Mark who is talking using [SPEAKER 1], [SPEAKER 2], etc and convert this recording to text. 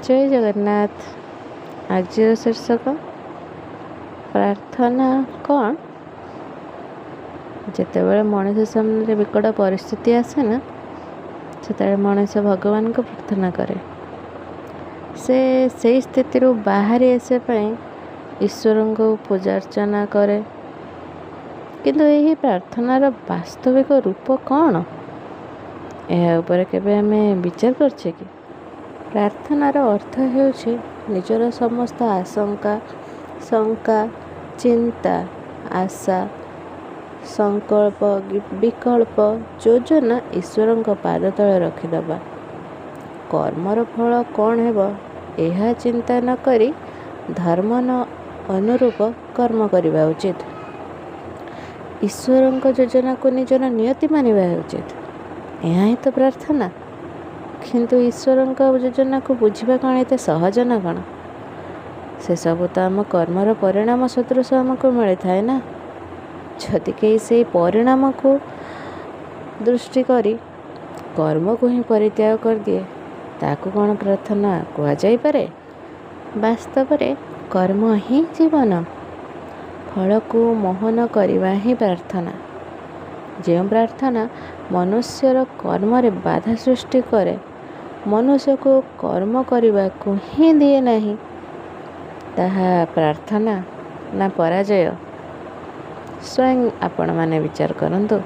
[SPEAKER 1] ଜୟ ଜଗନ୍ନାଥ। ଆଜିର ଶୀର୍ଷକ ପ୍ରାର୍ଥନା କ'ଣ? ଯେତେବେଳେ ମଣିଷ ସାମ୍ନାରେ ବିକଟ ପରିସ୍ଥିତି ଆସେ ନା, ସେତେବେଳେ ମଣିଷ ଭଗବାନଙ୍କୁ ପ୍ରାର୍ଥନା କରେ। ସେ ସେଇ ସ୍ଥିତିରୁ ବାହାରି ଆସିବା ପାଇଁ ଈଶ୍ୱରଙ୍କୁ ପୂଜା ଅର୍ଚ୍ଚନା କରେ। କିନ୍ତୁ ଏହି ପ୍ରାର୍ଥନାର ବାସ୍ତବିକ ରୂପ କ'ଣ? ଏହା ଉପରେ କେବେ ଆମେ ବିଚାର କରିଛେ କି? ପ୍ରାର୍ଥନାର ଅର୍ଥ ହେଉଛି ନିଜର ସମସ୍ତ ଆଶଙ୍କା, ଶଙ୍କା, ଚିନ୍ତା, ଆଶା, ସଂକଳ୍ପ, ବିକଳ୍ପ, ଯୋଜନା ଈଶ୍ୱରଙ୍କ ପାଦ ତଳେ ରଖିଦେବା। କର୍ମର ଫଳ କ'ଣ ହେବ ଏହା ଚିନ୍ତା ନ କରି ଧର୍ମ ଅନୁରୂପ କର୍ମ କରିବା ଉଚିତ। ଈଶ୍ୱରଙ୍କ ଯୋଜନାକୁ ନିଜର ନିୟତି ମାନିବା ଉଚିତ। ଏହା ହିଁ ତ ପ୍ରାର୍ଥନା। କିନ୍ତୁ ଈଶ୍ୱରଙ୍କ ଯୋଜନାକୁ ବୁଝିବା କ'ଣ ଏତେ ସହଜ ନା କ'ଣ? ସେସବୁ ତ ଆମ କର୍ମର ପରିଣାମ ସଦୃଶ ଆମକୁ ମିଳିଥାଏ ନା। ଯଦି କେହି ସେହି ପରିଣାମକୁ ଦୃଷ୍ଟି କରି କର୍ମକୁ ହିଁ ପରିତ୍ୟାଗ କରିଦିଏ, ତାକୁ କ'ଣ ପ୍ରାର୍ଥନା କୁହାଯାଇପାରେ? ବାସ୍ତବରେ କର୍ମ ହିଁ ଜୀବନ। ଫଳକୁ ମୋହନ କରିବା ହିଁ ପ୍ରାର୍ଥନା। ଯେଉଁ ପ୍ରାର୍ଥନା ମନୁଷ୍ୟର କର୍ମରେ ବାଧା ସୃଷ୍ଟି କରେ, ମନୁଷ୍ୟକୁ କର୍ମ କରିବାକୁ ହିଁ ଦିଏ ନାହିଁ, ତାହା ପ୍ରାର୍ଥନା ନା ପରାଜୟ? ସ୍ୱୟଂ ଆପଣମାନେ ବିଚାର କରନ୍ତୁ।